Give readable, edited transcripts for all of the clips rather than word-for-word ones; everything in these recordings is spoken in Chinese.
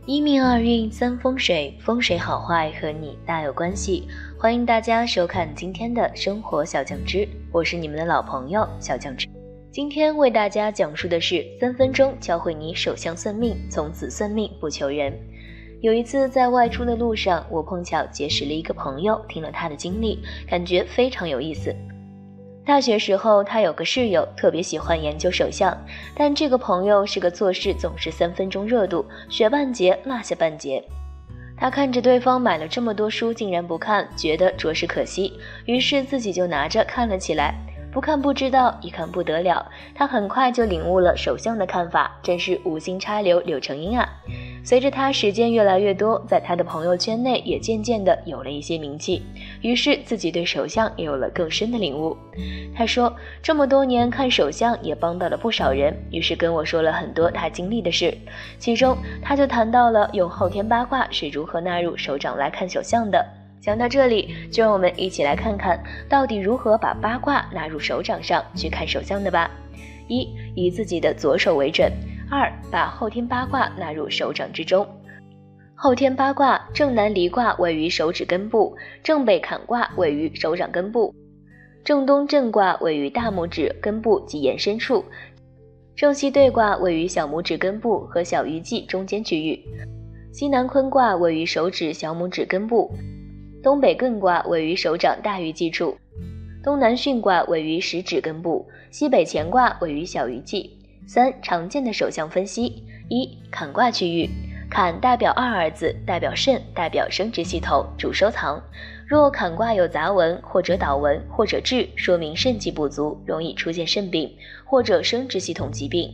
一命二运三风水，风水好坏和你大有关系。欢迎大家收看今天的生活小酱汁，我是你们的老朋友小酱汁。今天为大家讲述的是3分钟教会你手相算命，从此算命不求人。有一次在外出的路上，我碰巧结识了一个朋友，听了他的经历，感觉非常有意思。大学时候，他有个室友特别喜欢研究手相，但这个朋友是个做事总是3分钟热度，学半截落下半截。他看着对方买了这么多书竟然不看，觉得着实可惜，于是自己就拿着看了起来。不看不知道，一看不得了，他很快就领悟了手相的看法，真是无心插柳柳成荫啊。随着他时间越来越多，在他的朋友圈内也渐渐的有了一些名气，于是自己对手相也有了更深的领悟。他说这么多年看手相也帮到了不少人，于是跟我说了很多他经历的事，其中他就谈到了用后天八卦是如何纳入手掌来看手相的。讲到这里，就让我们一起来看看到底如何把八卦纳入手掌上去看手相的吧。1. 以自己的左手为准。2. 把后天八卦纳入手掌之中。后天八卦，正南离卦位于手指根部，正北坎卦位于手掌根部，正东震卦位于大拇指根部及延伸处，正西兑卦位于小拇指根部和小鱼际中间区域，西南坤卦位于手指小拇指根部，东北艮卦位于手掌大鱼际处，东南巽卦位于食指根部，西北乾卦位于小鱼际。3. 常见的手相分析。1. 坎卦区域。坎代表二字，代表肾，代表生殖系统，主收藏。若坎卦有杂纹或者倒纹或者痣，说明肾气不足，容易出现肾病或者生殖系统疾病。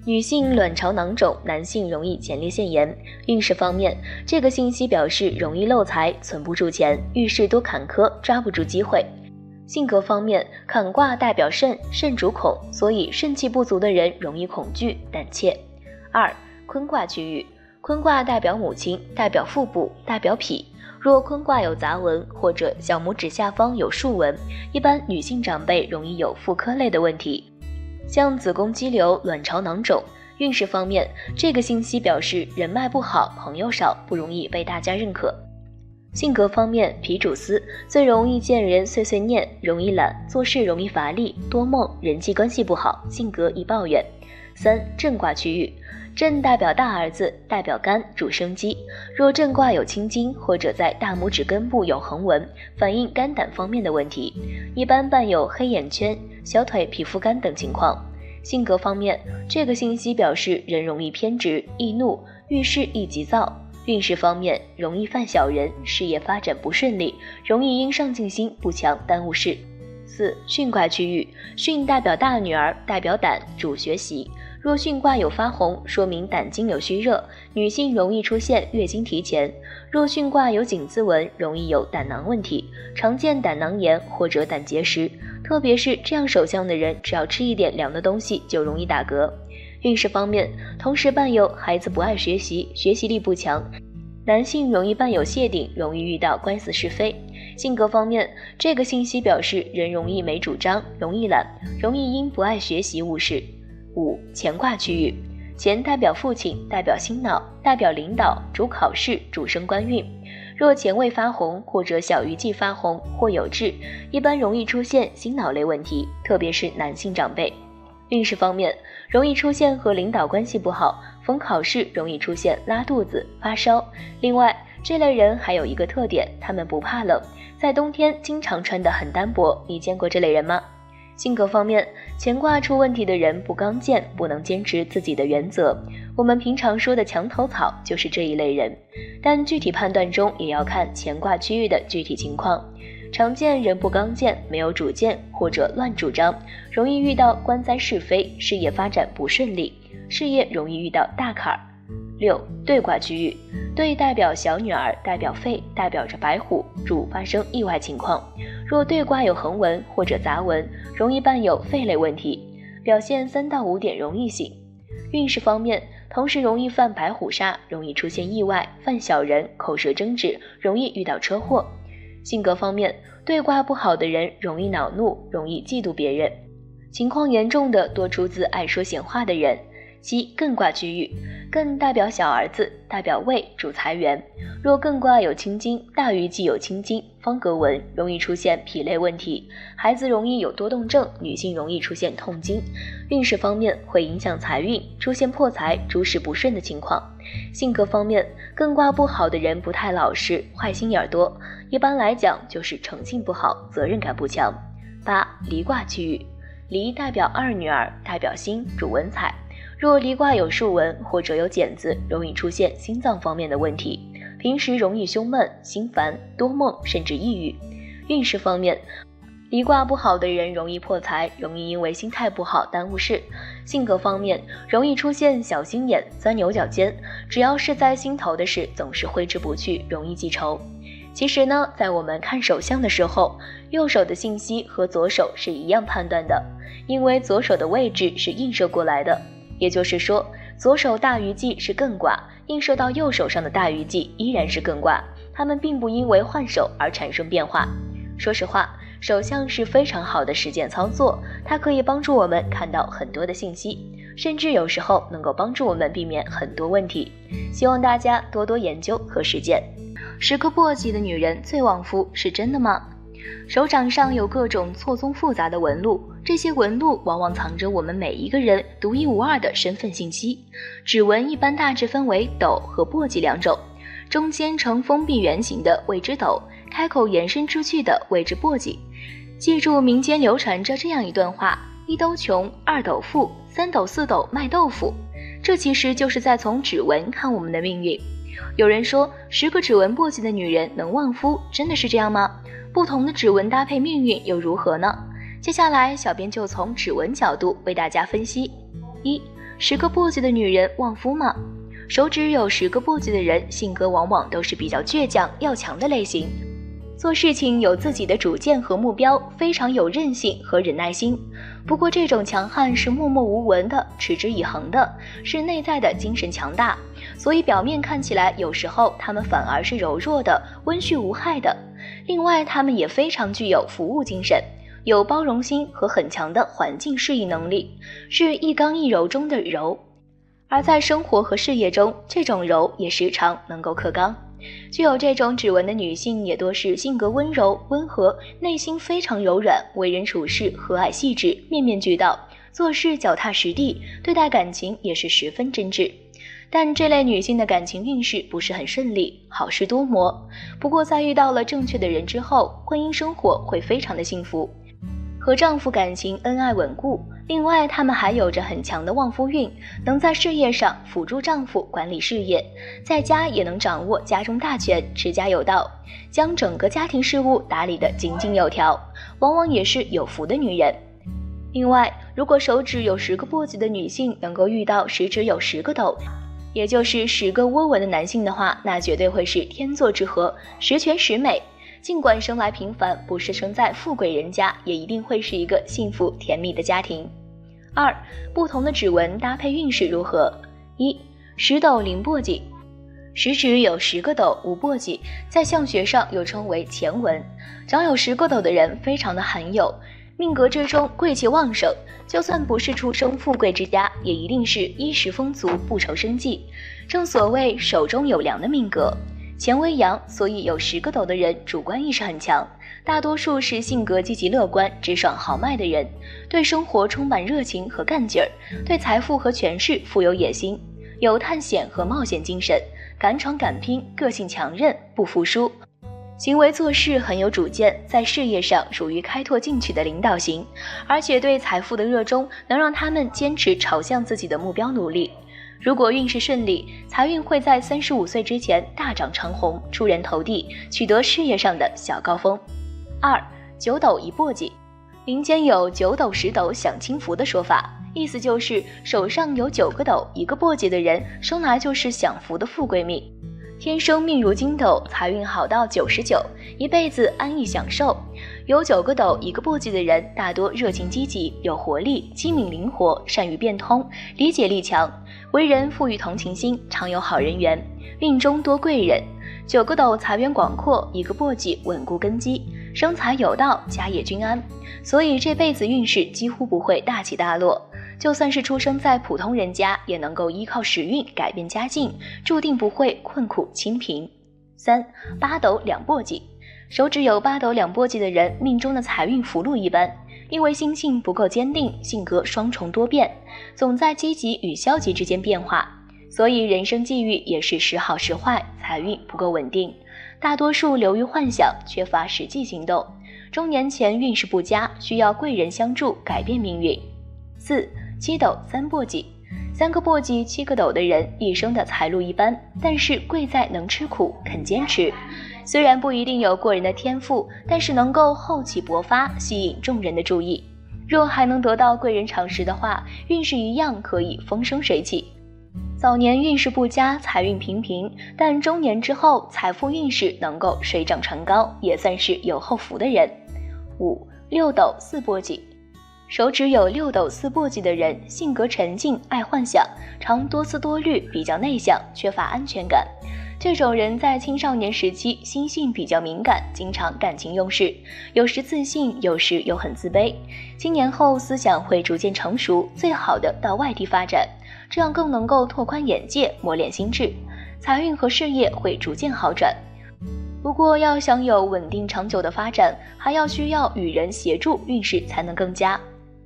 女性卵巢囊肿，男性容易前列腺炎。运势方面，这个信息表示容易漏财，存不住钱，遇事多坎坷，抓不住机会。性格方面，坎卦代表肾，肾主恐，所以肾气不足的人容易恐惧、胆怯。2. 坤卦区域。坤卦代表母亲，代表腹部，代表脾。若坤卦有杂纹或者小拇指下方有竖纹，一般女性长辈容易有妇科类的问题，像子宫肌瘤、卵巢囊肿。运势方面，这个信息表示人脉不好，朋友少，不容易被大家认可。性格方面，脾主思，最容易见人碎碎念，容易懒，做事容易乏力，多梦，人际关系不好，性格易抱怨。3. 震卦区域。震代表大儿子，代表肝，主生机。若震卦有青筋或者在大拇指根部有横纹，反映肝胆方面的问题，一般伴有黑眼圈、小腿皮肤干等情况。性格方面，这个信息表示人容易偏执、易怒，遇事易急躁。运势方面，容易犯小人，事业发展不顺利，容易因上进心不强耽误事。4. 巽卦区域。巽代表大女儿，代表胆，主学习。若巽卦有发红，说明胆经有虚热，女性容易出现月经提前。若巽卦有井字纹，容易有胆囊问题，常见胆囊炎或者胆结石，特别是这样手相的人，只要吃一点凉的东西就容易打嗝。运势方面，同时伴有孩子不爱学习，学习力不强，男性容易伴有谢顶，容易遇到官司是非。性格方面，这个信息表示人容易没主张，容易懒，容易因不爱学习误事。5. 乾卦区域。乾代表父亲，代表心脑，代表领导，主考试，主升官运。若乾未发红或者小鱼际发红或有痣，一般容易出现心脑类问题，特别是男性长辈。运势方面，容易出现和领导关系不好，逢考试容易出现拉肚子、发烧。另外，这类人还有一个特点，他们不怕冷，在冬天经常穿得很单薄，你见过这类人吗？性格方面，乾卦出问题的人不刚健，不能坚持自己的原则，我们平常说的墙头草就是这一类人，但具体判断中也要看乾卦区域的具体情况。常见人不刚健，没有主见或者乱主张，容易遇到官灾是非，事业发展不顺利，事业容易遇到大坎儿。6. 兑卦区域。兑代表小女儿，代表肺，代表着白虎，主发生意外情况。若兑卦有横纹或者杂纹，容易伴有肺类问题，表现3到5点容易醒。运势方面，同时容易犯白虎煞，容易出现意外，犯小人，口舌争执，容易遇到车祸。性格方面，兑卦不好的人容易恼怒，容易嫉妒别人，情况严重的多出自爱说闲话的人。7. 艮卦区域。艮代表小儿子，代表胃，主财源。若艮卦有青金，大鱼既有青金，方格纹，容易出现脾类问题，孩子容易有多动症，女性容易出现痛经。运势方面会影响财运，出现破财、诸事不顺的情况。性格方面，艮卦不好的人不太老实，坏心眼多，一般来讲就是诚信不好，责任感不强。8. 离卦气运，离代表二女儿，代表心，主文采。若离卦有竖纹或者有茧子，容易出现心脏方面的问题，平时容易胸闷、心烦、多梦，甚至抑郁。运势方面，离卦不好的人容易破财，容易因为心态不好耽误事。性格方面，容易出现小心眼、钻牛角尖，只要是在心头的事总是挥之不去，容易记仇。其实呢，在我们看手相的时候，右手的信息和左手是一样判断的，因为左手的位置是映射过来的。也就是说，左手大鱼际是艮卦，映射到右手上的大鱼际依然是艮卦，它们并不因为换手而产生变化。说实话，手相是非常好的实践操作，它可以帮助我们看到很多的信息，甚至有时候能够帮助我们避免很多问题。希望大家多多研究和实践。10个簸箕的女人最旺夫，是真的吗？手掌上有各种错综复杂的纹路，这些纹路往往藏着我们每一个人独一无二的身份信息。指纹一般大致分为斗和簸箕两种，中间呈封闭圆形的谓之斗，开口延伸出去的谓之簸箕。记住民间流传着这样一段话：1斗穷，2斗富，3斗4斗卖豆腐。这其实就是在从指纹看我们的命运。有人说10个指纹簸箕的女人能旺夫，真的是这样吗？不同的指纹搭配命运又如何呢？接下来小编就从指纹角度为大家分析。10个簸箕的女人旺夫吗？手指有10个簸箕的人，性格往往都是比较倔强要强的类型，做事情有自己的主见和目标，非常有韧性和忍耐心。不过这种强悍是默默无闻的，持之以恒的，是内在的精神强大，所以表面看起来有时候他们反而是柔弱的，温煦无害的。另外他们也非常具有服务精神，有包容心和很强的环境适应能力，是一刚一柔中的柔。而在生活和事业中，这种柔也时常能够克刚。具有这种指纹的女性也多是性格温柔温和，内心非常柔软，为人处事和蔼细致，面面俱到，做事脚踏实地，对待感情也是十分真挚。但这类女性的感情运势不是很顺利，好事多磨。不过在遇到了正确的人之后，婚姻生活会非常的幸福，和丈夫感情恩爱稳固。另外她们还有着很强的旺夫运，能在事业上辅助丈夫管理事业，在家也能掌握家中大权，持家有道，将整个家庭事务打理得井井有条，往往也是有福的女人。另外，如果手指有10个簸箕的女性能够遇到食指有10个斗，也就是10个窝纹的男性的话，那绝对会是天作之合，十全十美。尽管生来平凡，不是生在富贵人家，也一定会是一个幸福甜蜜的家庭。2. 不同的指纹搭配运势如何？1. 10斗0簸箕。食指有10个斗5簸箕，在相学上又称为乾纹。长有10个斗的人非常的罕有，命格之中贵气旺盛，就算不是出生富贵之家，也一定是衣食丰足，不愁生计。正所谓手中有粮的命格。乾为阳，所以有10个斗的人主观意识很强，大多数是性格积极乐观、直爽豪迈的人，对生活充满热情和干劲儿，对财富和权势富有野心，有探险和冒险精神，敢闯敢拼，个性强韧，不服输，行为做事很有主见，在事业上属于开拓进取的领导型，而且对财富的热衷能让他们坚持朝向自己的目标努力。如果运势顺利，财运会在35岁之前大涨长虹，出人头地，取得事业上的小高峰。2. 9斗1簸箕。民间有9斗10斗享清福的说法，意思就是手上有9个斗1个簸箕的人，生来就是享福的富贵命，天生命如金斗，财运好到99，一辈子安逸享受。有9个斗1个簸箕的人，大多热情积极，有活力，机敏灵活，善于变通，理解力强，为人富于同情心，常有好人缘，命中多贵人。9个斗财源广阔，1个簸箕稳固根基，生财有道，家业均安，所以这辈子运势几乎不会大起大落。就算是出生在普通人家，也能够依靠时运改变家境，注定不会困苦清贫。3. 八斗两簸箕。手指有八斗两簸箕的人，命中的财运福禄一般，因为心性不够坚定，性格双重多变，总在积极与消极之间变化，所以人生际遇也是时好时坏，财运不够稳定，大多数流于幻想，缺乏实际行动。中年前运势不佳，需要贵人相助改变命运。4. 七斗三簸箕。3个簸箕7个斗的人，一生的财路一般，但是贵在能吃苦肯坚持。虽然不一定有过人的天赋，但是能够厚积薄发，吸引众人的注意。若还能得到贵人赏识的话，运势一样可以风生水起。早年运势不佳，财运平平，但中年之后，财富运势能够水涨船高，也算是有后福的人。5. 六斗四簸箕。手指有6斗4簸箕的人，性格沉静，爱幻想，常多思多虑，比较内向，缺乏安全感。这种人在青少年时期心性比较敏感，经常感情用事，有时自信，有时又很自卑。青年后思想会逐渐成熟，最好的到外地发展，这样更能够拓宽眼界，磨练心智，财运和事业会逐渐好转。不过要想有稳定长久的发展，还要需要与人协助，运势才能更佳。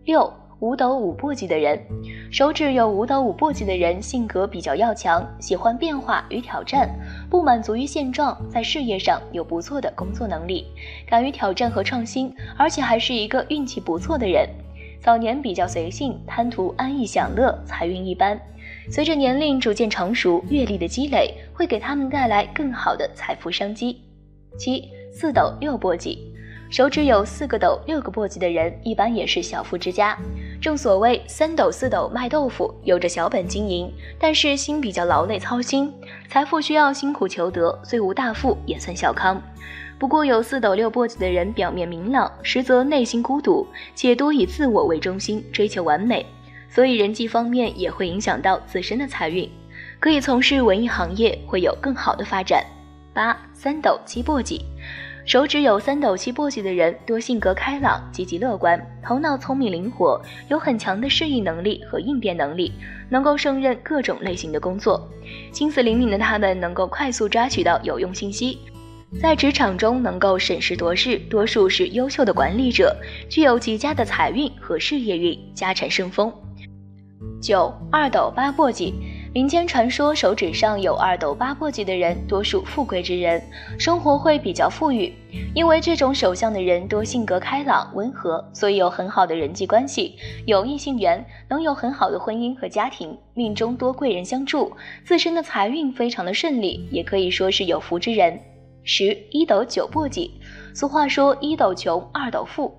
6. 五斗五簸箕的人。手指有5斗5簸箕的人，性格比较要强，喜欢变化与挑战，不满足于现状，在事业上有不错的工作能力，敢于挑战和创新，而且还是一个运气不错的人。早年比较随性，贪图安逸享乐，财运一般。随着年龄逐渐成熟，阅历的积累会给他们带来更好的财富商机。7. 四斗六簸箕。手指有4个斗6个簸箕的人，一般也是小富之家。正所谓3斗4斗卖豆腐，有着小本经营，但是心比较劳累操心，财富需要辛苦求得，虽无大富也算小康。不过有4斗6簸箕的人表面明朗，实则内心孤独，且多以自我为中心，追求完美，所以人际方面也会影响到自身的财运。可以从事文艺行业，会有更好的发展。8. 3斗7簸箕。手指有3斗7簸箕的人，多性格开朗、积极乐观，头脑聪明灵活，有很强的适应能力和应变能力，能够胜任各种类型的工作。心思灵敏的他们能够快速抓取到有用信息，在职场中能够审时度势，多数是优秀的管理者，具有极佳的财运和事业运，家产顺风。9. 2斗8簸箕。民间传说手指上有2斗8簸箕的人，多属富贵之人，生活会比较富裕。因为这种手相的人多性格开朗温和，所以有很好的人际关系，有异性缘，能有很好的婚姻和家庭，命中多贵人相助，自身的财运非常的顺利，也可以说是有福之人。10. 1斗9簸箕。俗话说1斗穷2斗富，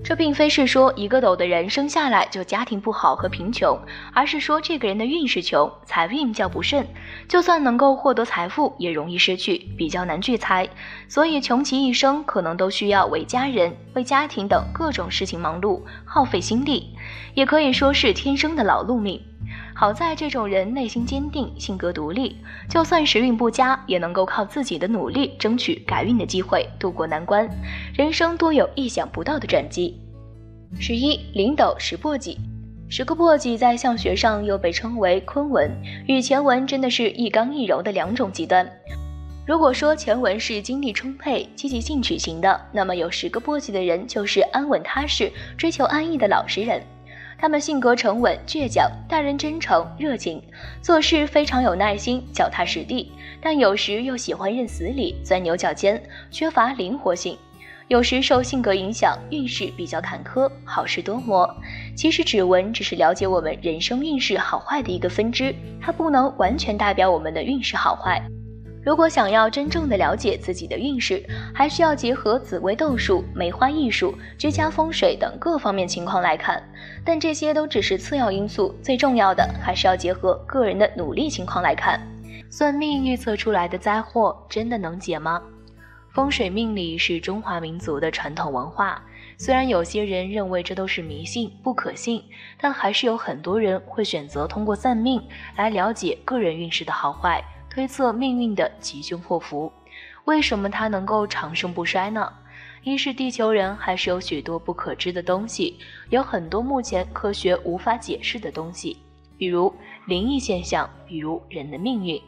这并非是说1个斗的人生下来就家庭不好和贫穷，而是说这个人的运势穷，财运较不顺，就算能够获得财富也容易失去，比较难聚财，所以穷其一生可能都需要为家人、为家庭等各种事情忙碌，耗费心力，也可以说是天生的劳碌命。好在这种人内心坚定，性格独立，就算时运不佳，也能够靠自己的努力争取改运的机会，渡过难关，人生多有意想不到的转机。11. 0斗10簸箕。10个簸箕在相学上又被称为坤文，与乾文真的是一刚一柔的两种极端。如果说乾文是精力充沛、积极进取型的，那么有10个簸箕的人就是安稳踏实、追求安逸的老实人。他们性格沉稳倔强，待人真诚热情，做事非常有耐心，脚踏实地，但有时又喜欢认死理，钻牛角尖，缺乏灵活性。有时受性格影响，运势比较坎坷，好事多磨。其实指纹只是了解我们人生运势好坏的一个分支，它不能完全代表我们的运势好坏。如果想要真正的了解自己的运势，还需要结合紫微斗数、梅花易数、居家风水等各方面情况来看，但这些都只是次要因素，最重要的还是要结合个人的努力情况来看。算命预测出来的灾祸真的能解吗？风水命理是中华民族的传统文化，虽然有些人认为这都是迷信不可信，但还是有很多人会选择通过算命来了解个人运势的好坏，推测命运的吉凶祸福。为什么它能够长盛不衰呢？一是地球人还是有许多不可知的东西，有很多目前科学无法解释的东西，比如灵异现象，比如人的命运。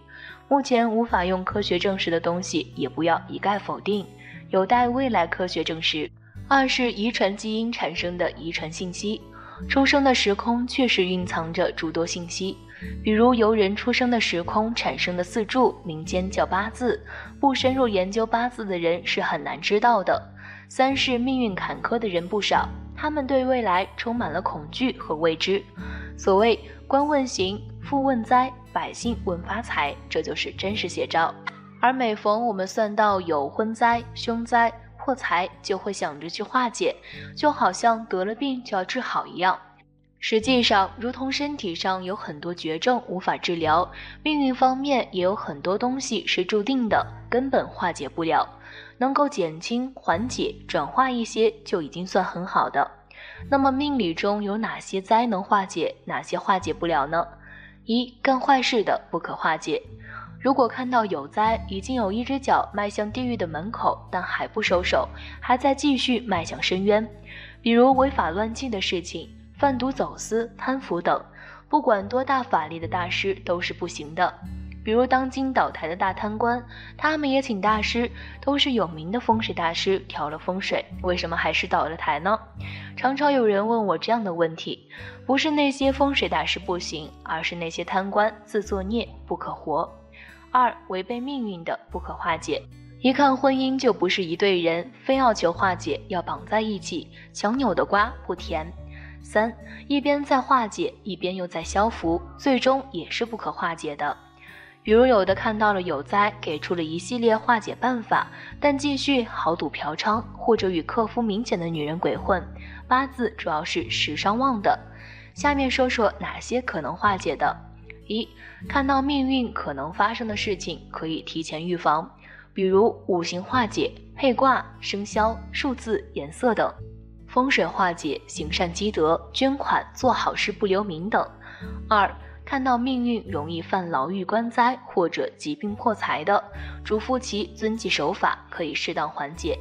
目前无法用科学证实的东西，也不要一概否定，有待未来科学证实。二是遗传基因产生的遗传信息，出生的时空确实蕴藏着诸多信息，比如由人出生的时空产生的四柱，民间叫八字，不深入研究八字的人是很难知道的。三是命运坎坷的人不少，他们对未来充满了恐惧和未知。所谓官问行，富问灾，百姓问发财，这就是真实写照。而每逢我们算到有婚灾、凶灾、破财，就会想着去化解，就好像得了病就要治好一样。实际上，如同身体上有很多绝症无法治疗，命运方面也有很多东西是注定的，根本化解不了。能够减轻、缓解、转化一些就已经算很好的。那么命理中有哪些灾能化解，哪些化解不了呢？一、干坏事的不可化解。如果看到有灾，已经有一只脚迈向地狱的门口，但还不收手，还在继续迈向深渊，比如违法乱纪的事情、贩毒走私、贪腐等，不管多大法力的大师都是不行的。比如当今倒台的大贪官，他们也请大师，都是有名的风水大师调了风水，为什么还是倒了台呢？常常有人问我这样的问题，不是那些风水大师不行，而是那些贪官自作孽不可活。二、违背命运的不可化解。一看婚姻就不是一对人，非要求化解，要绑在一起，强扭的瓜不甜。三、一边在化解，一边又在消福，最终也是不可化解的。比如有的看到了有灾，给出了一系列化解办法，但继续豪赌嫖娼，或者与克夫明显的女人鬼混，八字主要是食伤旺的。下面说说哪些可能化解的。一、看到命运可能发生的事情，可以提前预防，比如五行化解、配卦、生肖、数字、颜色等；风水化解、行善积德、捐款、做好事不留名等。二、看到命运容易犯牢狱官灾或者疾病破财的，嘱咐其遵纪守法，可以适当缓解。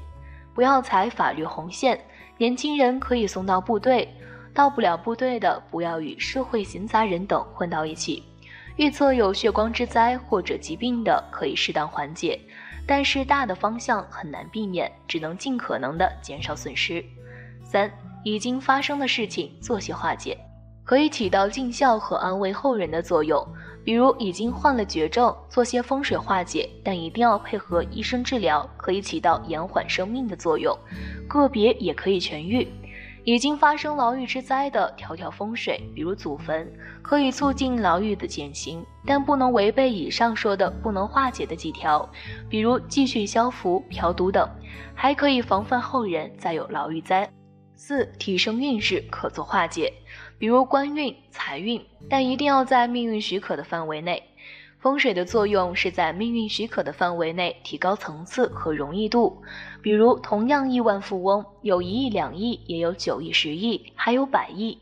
不要踩法律红线，年轻人可以送到部队，到不了部队的不要与社会闲杂人等混到一起。预测有血光之灾或者疾病的，可以适当缓解，但是大的方向很难避免，只能尽可能的减少损失。三、已经发生的事情做些化解，可以起到尽孝和安慰后人的作用，比如已经患了绝症，做些风水化解，但一定要配合医生治疗，可以起到延缓生命的作用，个别也可以痊愈。已经发生牢狱之灾的，调调风水，比如祖坟，可以促进牢狱的减刑，但不能违背以上说的不能化解的几条，比如继续消福、嫖赌等，还可以防范后人再有牢狱灾。四、提升运势可做化解，比如官运、财运，但一定要在命运许可的范围内。风水的作用是在命运许可的范围内提高层次和容易度，比如同样亿万富翁，有1亿、2亿，也有9亿、10亿，还有100亿。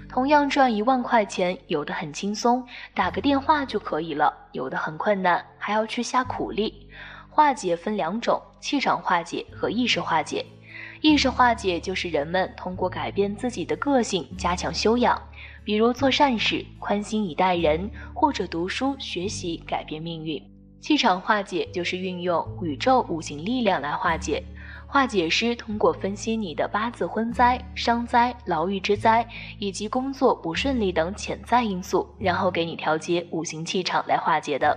同样赚1万块钱，有的很轻松，打个电话就可以了，有的很困难，还要去下苦力。化解分两种，气场化解和意识化解。意识化解就是人们通过改变自己的个性加强修养，比如做善事、宽心以待人，或者读书学习改变命运。气场化解就是运用宇宙五行力量来化解。化解师通过分析你的八字婚灾、伤灾、牢狱之灾以及工作不顺利等潜在因素，然后给你调节五行气场来化解的。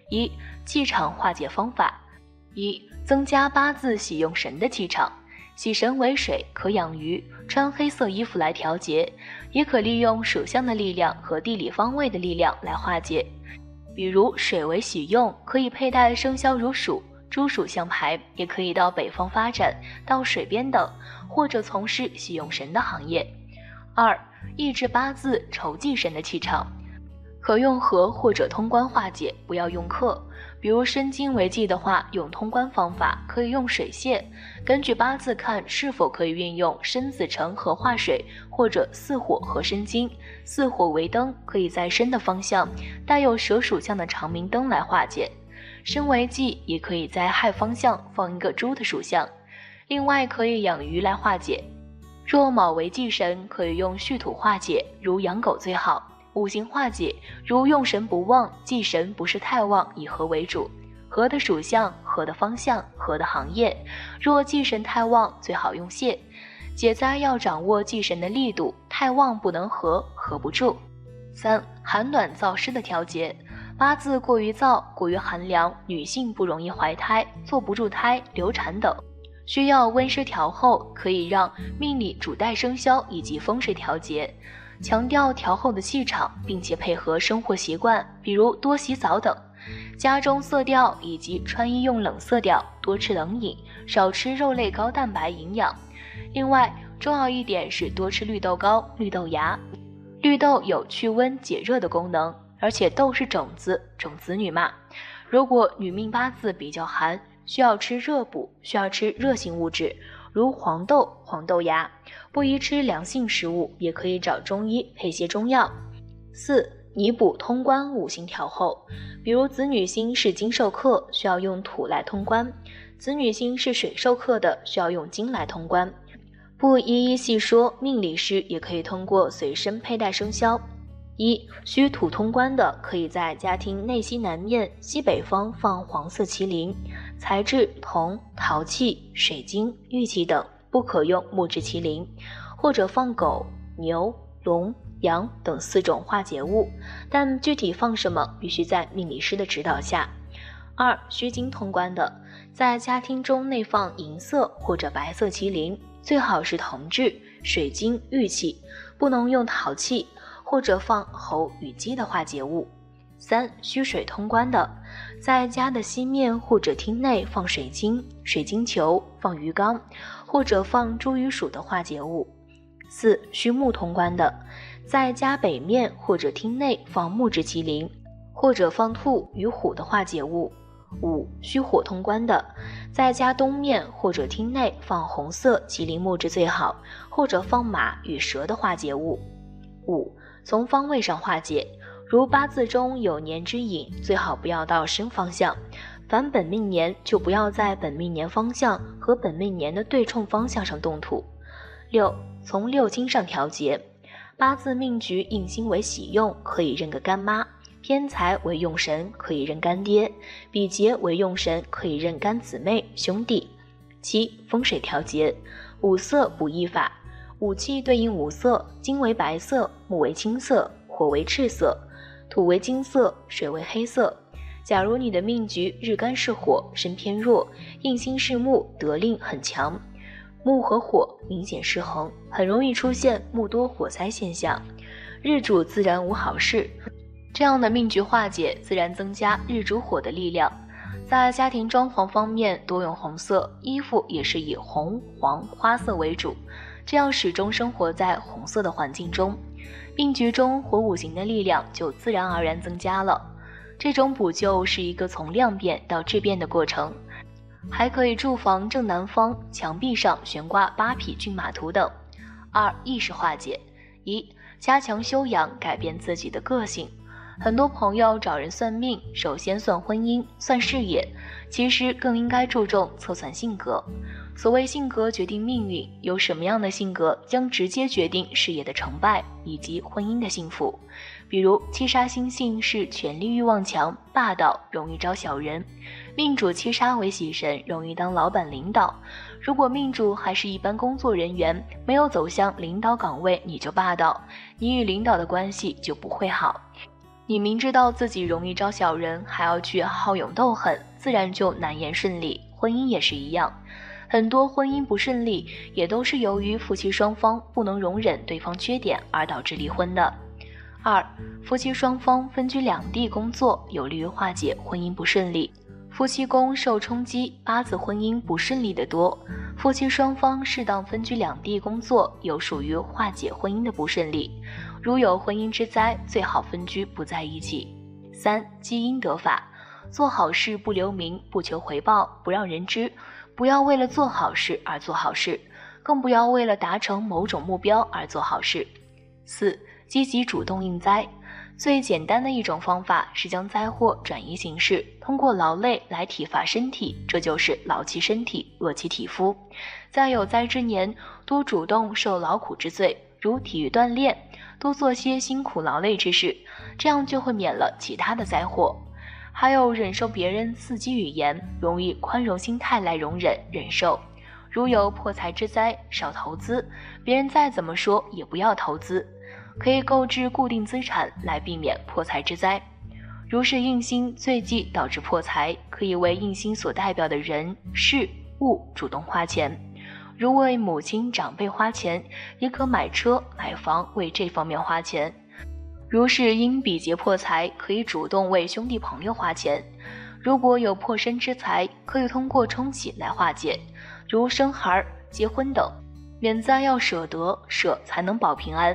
一、气场化解方法。一、增加八字喜用神的气场。喜神为水，可养鱼，穿黑色衣服来调节，也可利用属相的力量和地理方位的力量来化解。比如水为喜用，可以佩戴生肖如鼠、猪属相牌，也可以到北方发展，到水边等，或者从事喜用神的行业。二、抑制八字筹忌神的气场，可用合或者通关化解，不要用克。比如申金为忌的话，用通关方法可以用水泄，根据八字看是否可以运用申子辰合化水，或者巳火合申金。巳火为灯，可以在申的方向带有蛇属相的长明灯来化解。申为忌，也可以在亥方向放一个猪的属相。另外可以养鱼来化解。若卯为忌神，可以用戌土化解，如养狗最好。五行化解，如用神不旺，忌神不是太旺，以合为主。合的属相，合的方向，合的行业。若忌神太旺，最好用泄。解灾要掌握忌神的力度，太旺不能合，合不住。3. 寒暖燥湿的调节。八字过于燥，过于寒凉，女性不容易怀胎，坐不住胎，流产等，需要温湿调后，可以让命理主带生肖以及风水调节，强调调后的气场，并且配合生活习惯，比如多洗澡等。家中色调以及穿衣用冷色调，多吃冷饮，少吃肉类高蛋白营养。另外，重要一点是多吃绿豆糕、绿豆芽。绿豆有去温解热的功能，而且豆是种子，种子女嘛。如果女命八字比较寒，需要吃热补，需要吃热性物质，如黄豆、黄豆芽。不宜吃凉性食物，也可以找中医配些中药。4. 弥补通关五行调候，比如子女星是金受克，需要用土来通关；子女星是水受克的，需要用金来通关。不一一细说，命理师也可以通过随身佩戴生肖。1. 需土通关的，可以在家庭内西南面、西北方放黄色麒麟，材质铜、陶器、水晶、玉器等，不可用木质麒麟，或者放狗、牛、龙、羊等4种化解物，但具体放什么必须在命理师的指导下。2. 需金通关的，在家庭中内放银色或者白色麒麟，最好是铜制、水晶、玉器，不能用陶器，或者放猴与鸡的化解物。3. 需水通关的，在家的西面或者厅内放水晶、水晶球，放鱼缸，或者放猪与鼠的化解物。4. 需木通关的，在家北面或者厅内放木质麒麟，或者放兔与虎的化解物。5. 需火通关的，在家东面或者厅内放红色麒麟木质最好，或者放马与蛇的化解物。5. 从方位上化解，如八字中有年之引，最好不要到申方向，凡本命年就不要在本命年方向和本命年的对冲方向上动土。6. 从六亲上调节，八字命局印星为喜用，可以认个干妈；偏财为用神，可以认干爹；比劫为用神，可以认干姊妹、兄弟。7. 风水调节，五色补益法，五气对应五色，金为白色，木为青色，火为赤色，土为金色，水为黑色。假如你的命局日干是火，身偏弱，印星是木，得令很强，木和火明显失衡，很容易出现木多火灾现象，日主自然无好事。这样的命局化解，自然增加日主火的力量。在家庭装潢方面，多用红色，衣服也是以红、黄、花色为主，这样始终生活在红色的环境中，命局中火五行的力量就自然而然增加了。这种补救是一个从量变到质变的过程。还可以住房正南方墙壁上悬挂8匹骏马图等。2. 意识化解。1. 加强修养，改变自己的个性。很多朋友找人算命，首先算婚姻，算事业，其实更应该注重测算性格。所谓性格决定命运，有什么样的性格将直接决定事业的成败以及婚姻的幸福。比如七杀星性是权力欲望强、霸道，容易招小人，命主七杀为喜神，容易当老板领导。如果命主还是一般工作人员，没有走向领导岗位，你就霸道，你与领导的关系就不会好。你明知道自己容易招小人，还要去好勇斗狠，自然就难言顺利。婚姻也是一样，很多婚姻不顺利，也都是由于夫妻双方不能容忍对方缺点而导致离婚的。2. 夫妻双方分居两地工作，有利于化解婚姻不顺利。夫妻宫受冲击，八字婚姻不顺利的多。夫妻双方适当分居两地工作，有属于化解婚姻的不顺利。如有婚姻之灾，最好分居不在一起。3. 积阴德法，做好事不留名，不求回报，不让人知，不要为了做好事而做好事，更不要为了达成某种目标而做好事。4. 积极主动应灾，最简单的一种方法是将灾祸转移形式，通过劳累来体罚身体，这就是劳其身体，弱其体肤。在有灾之年，多主动受劳苦之罪，如体育锻炼，多做些辛苦劳累之事，这样就会免了其他的灾祸。还有忍受别人刺激语言，容易宽容心态来容忍忍受。如有破财之灾，少投资，别人再怎么说也不要投资，可以购置固定资产来避免破财之灾。如是印星最忌导致破财，可以为印星所代表的人事物主动花钱，如为母亲长辈花钱，也可买车买房为这方面花钱。如是因比劫破财，可以主动为兄弟朋友花钱。如果有破身之财，可以通过冲喜来化解，如生孩、结婚等。免灾要舍得，舍才能保平安。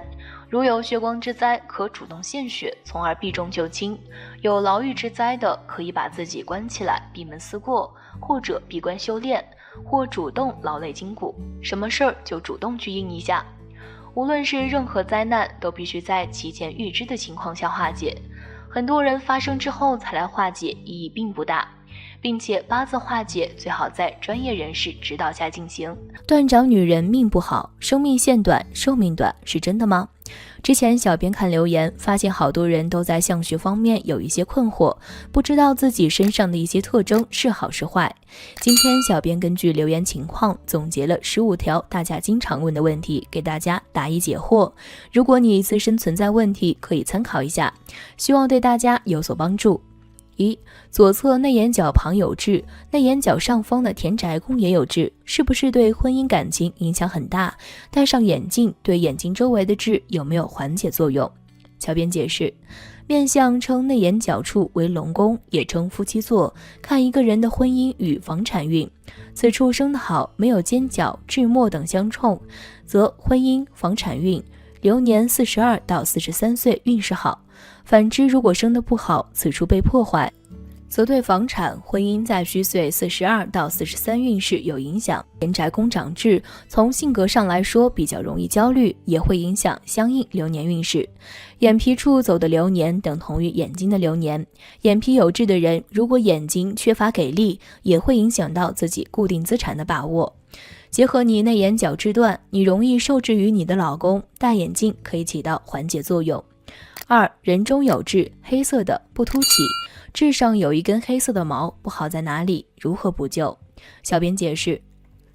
如有血光之灾，可主动献血，从而避重就轻。有牢狱之灾的，可以把自己关起来，闭门思过，或者闭关修炼，或主动劳累筋骨，什么事儿就主动去应一下。无论是任何灾难，都必须在提前预知的情况下化解。很多人发生之后才来化解，意义并不大，并且八字化解最好在专业人士指导下进行。断掌女人命不好，生命线短，寿命短，是真的吗？之前小编看留言，发现好多人都在相学方面有一些困惑，不知道自己身上的一些特征是好是坏。今天小编根据留言情况总结了15条大家经常问的问题，给大家答疑解惑。如果你自身存在问题，可以参考一下，希望对大家有所帮助。1. 左侧内眼角旁有痣，内眼角上方的田宅宫也有痣，是不是对婚姻感情影响很大？戴上眼镜对眼睛周围的痣有没有缓解作用？小编解释，面相称内眼角处为龙宫，也称夫妻座，看一个人的婚姻与房产运。此处生得好，没有尖角、痣墨等相冲，则婚姻、房产运流年42到43岁运势好。反之，如果生得不好，此处被破坏，则对房产、婚姻在虚岁42到43运势有影响。田宅宫长痣，从性格上来说比较容易焦虑，也会影响相应流年运势。眼皮处走的流年等同于眼睛的流年，眼皮有痣的人，如果眼睛缺乏给力，也会影响到自己固定资产的把握。结合你内眼角痣断，你容易受制于你的老公，戴眼镜可以起到缓解作用。2. 人中有痣，黑色的，不凸起，痣上有一根黑色的毛，不好在哪里？如何补救？小编解释，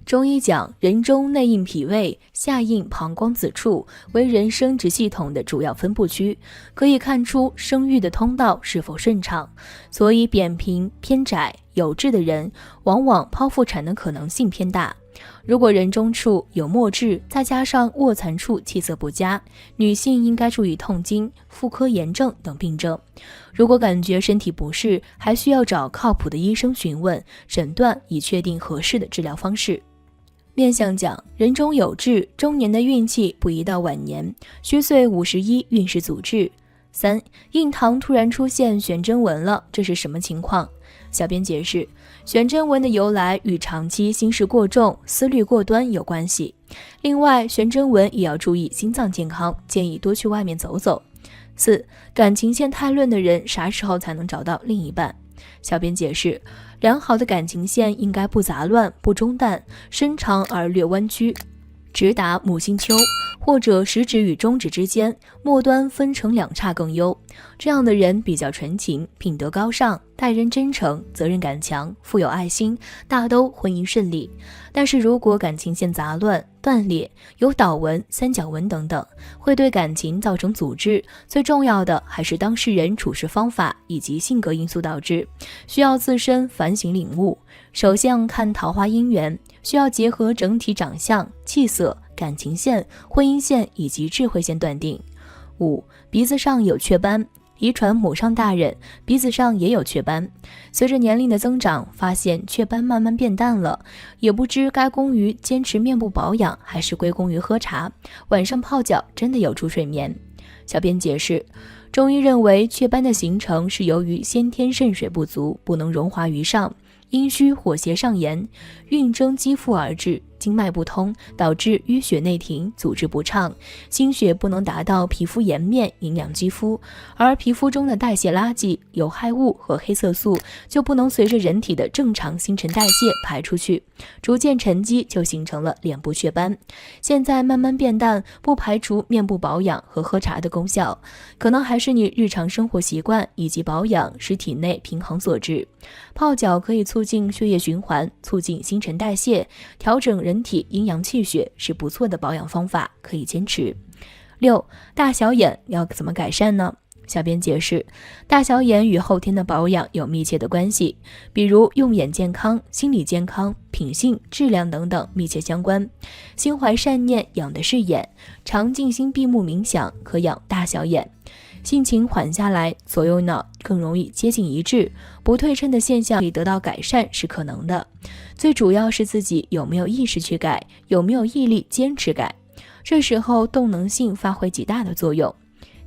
中医讲人中内应脾胃，下应膀胱子处，为人生殖系统的主要分布区，可以看出生育的通道是否顺畅，所以扁平偏窄有痣的人往往剖腹产的可能性偏大。如果人中处有墨痣，再加上卧蚕处气色不佳，女性应该注意痛经、妇科炎症等病症。如果感觉身体不适，还需要找靠谱的医生询问诊断，以确定合适的治疗方式。面相讲，人中有痣，中年的运气不宜到晚年，虚岁51运势阻滞。3. 印堂突然出现悬针纹了，这是什么情况？小编解释，悬针纹的由来与长期心事过重、思虑过端有关系。另外，悬针纹也要注意心脏健康，建议多去外面走走。4. 感情线太乱的人，啥时候才能找到另一半？小编解释，良好的感情线应该不杂乱、不中断，深长而略弯曲，直达母星丘，或者食指与中指之间，末端分成2叉更优。这样的人比较纯情，品德高尚，待人真诚，责任感强，富有爱心，大都婚姻顺利。但是如果感情线杂乱、断裂，有倒纹、三角纹等等，会对感情造成阻滞。最重要的还是当事人处事方法以及性格因素导致，需要自身反省领悟。首先看桃花姻缘，需要结合整体长相、气色、感情线、婚姻线以及智慧线断定。5. 鼻子上有雀斑，遗传母上大人鼻子上也有雀斑，随着年龄的增长，发现雀斑慢慢变淡了，也不知该功于坚持面部保养，还是归功于喝茶，晚上泡脚真的有助睡眠。小编解释，中医认为雀斑的形成是由于先天肾水不足，不能溶滑于上，阴虚火邪上炎，运蒸肌肤而致，经脉不通，导致淤血内停，组织不畅，心血不能达到皮肤颜面，营养肌肤，而皮肤中的代谢垃圾、有害物和黑色素就不能随着人体的正常新陈代谢排出去，逐渐沉积，就形成了脸部雀斑。现在慢慢变淡，不排除面部保养和喝茶的功效，可能还是你日常生活习惯以及保养使体内平衡所致。泡脚可以促进血液循环，促进新陈代谢，调整人体阴阳气血，是不错的保养方法，可以坚持。6. 大小眼要怎么改善呢？小编解释，大小眼与后天的保养有密切的关系，比如用眼健康、心理健康、品性、质量等等密切相关。心怀善念养的是眼，常静心闭目冥想可养大小眼，心情缓下来，左右脑更容易接近一致，不对称的现象可以得到改善是可能的。最主要是自己有没有意识去改，有没有毅力坚持改，这时候动能性发挥极大的作用。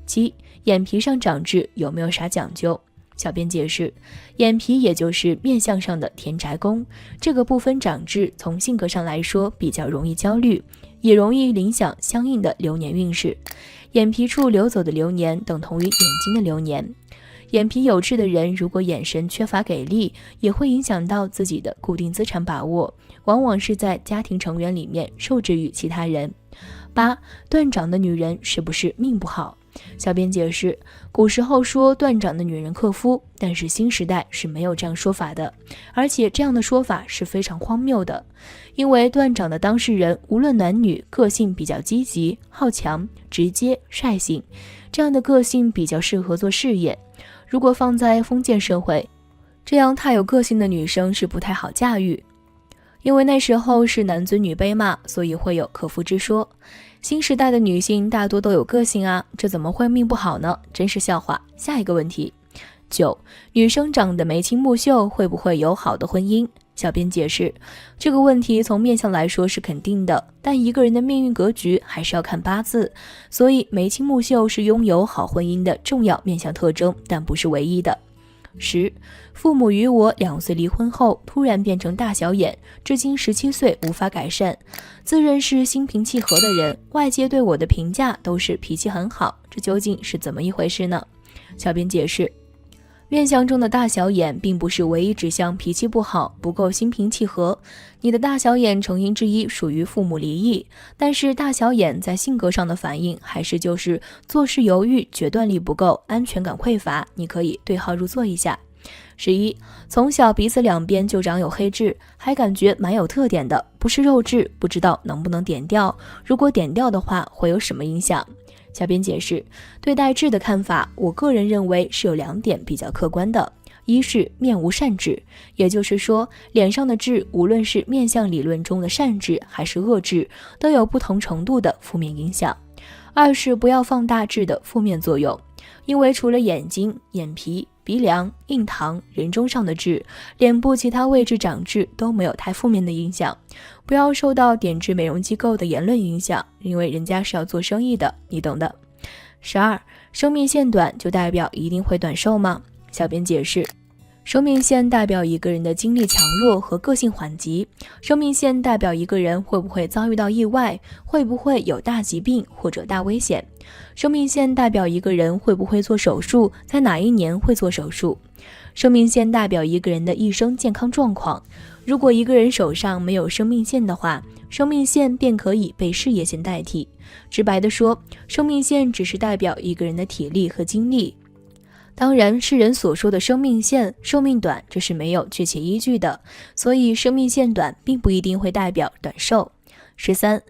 7. 眼皮上长痣有没有啥讲究？小编解释，眼皮也就是面相上的田宅宫，这个部分长痣从性格上来说比较容易焦虑，也容易影响相应的流年运势。眼皮处流走的流年等同于眼睛的流年，眼皮有痣的人如果眼神缺乏给力，也会影响到自己的固定资产把握，往往是在家庭成员里面受制于其他人。8. 断掌的女人是不是命不好？小编解释，古时候说断掌的女人克夫，但是新时代是没有这样说法的，而且这样的说法是非常荒谬的。因为断掌的当事人无论男女，个性比较积极、好强、直接、率性，这样的个性比较适合做事业。如果放在封建社会，这样太有个性的女生是不太好驾驭，因为那时候是男尊女卑嘛，所以会有克夫之说。新时代的女性大多都有个性啊，这怎么会命不好呢？真是笑话。下一个问题。9. 女生长得眉清目秀会不会有好的婚姻？小编解释，这个问题从面相来说是肯定的，但一个人的命运格局还是要看八字，所以眉清目秀是拥有好婚姻的重要面相特征，但不是唯一的。10. 父母与我2岁离婚后突然变成大小眼，至今17岁无法改善，自认是心平气和的人，外界对我的评价都是脾气很好，这究竟是怎么一回事呢？小编解释，面相中的大小眼并不是唯一指向脾气不好，不够心平气和，你的大小眼成因之一属于父母离异，但是大小眼在性格上的反应还是就是做事犹豫，决断力不够，安全感匮乏，你可以对号入座一下。11. 从小鼻子两边就长有黑痣，还感觉蛮有特点的，不是肉痣，不知道能不能点掉，如果点掉的话会有什么影响？小编解释，对待痣的看法，我个人认为是有2点比较客观的，一是面无善痣，也就是说脸上的痣无论是面相理论中的善痣还是恶痣，都有不同程度的负面影响。2是不要放大痣的负面作用，因为除了眼睛、眼皮、鼻梁、印堂、人中上的痣，脸部其他位置长痣都没有太负面的影响。不要受到点痣美容机构的言论影响，因为人家是要做生意的，你懂的。12. 生命线短就代表一定会短寿吗？小编解释，生命线代表一个人的精力强弱和个性缓急，生命线代表一个人会不会遭遇到意外，会不会有大疾病或者大危险，生命线代表一个人会不会做手术，在哪一年会做手术，生命线代表一个人的一生健康状况。如果一个人手上没有生命线的话，生命线便可以被事业线代替。直白地说，生命线只是代表一个人的体力和精力。当然，世人所说的生命线、寿命短，这是没有确切依据的，所以生命线短并不一定会代表短寿。13.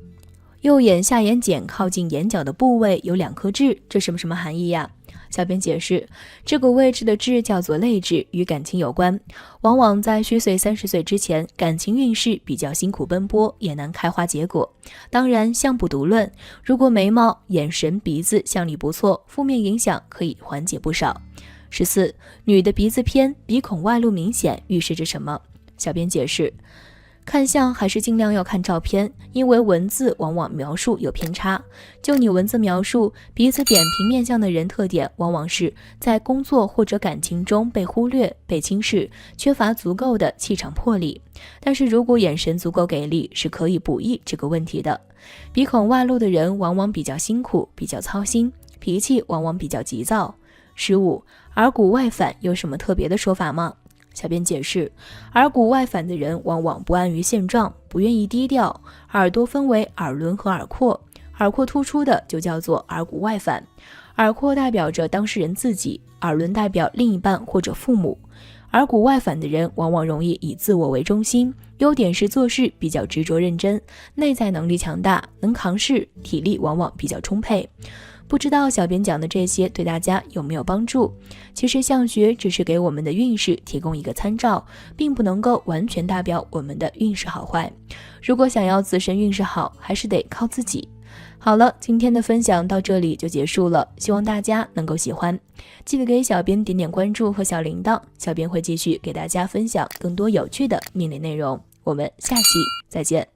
右眼下眼睑靠近眼角的部位有2颗痣，这什么含义呀？小编解释，这个位置的痣叫做泪痣，与感情有关，往往在虚岁30岁之前，感情运势比较辛苦奔波，也难开花结果。当然相不独论，如果眉毛、眼神、鼻子相里不错，负面影响可以缓解不少。14. 女的鼻子偏，鼻孔外露明显，预示着什么？小编解释，看相还是尽量要看照片，因为文字往往描述有偏差。就你文字描述，彼此扁平面相的人特点往往是在工作或者感情中被忽略、被轻视，缺乏足够的气场魄力。但是如果眼神足够给力，是可以补益这个问题的。鼻孔外露的人往往比较辛苦，比较操心，脾气往往比较急躁。15. 耳骨外反有什么特别的说法吗？小编解释，耳骨外反的人往往不安于现状，不愿意低调。耳朵分为耳轮和耳廓，耳廓突出的就叫做耳骨外反。耳廓代表着当事人自己，耳轮代表另一半或者父母。耳骨外反的人往往容易以自我为中心，优点是做事比较执着认真，内在能力强大，能扛事，体力往往比较充沛。不知道小编讲的这些对大家有没有帮助？其实相学只是给我们的运势提供一个参照，并不能够完全代表我们的运势好坏。如果想要自身运势好，还是得靠自己。好了，今天的分享到这里就结束了，希望大家能够喜欢。记得给小编点点关注和小铃铛，小编会继续给大家分享更多有趣的命理内容。我们下期再见。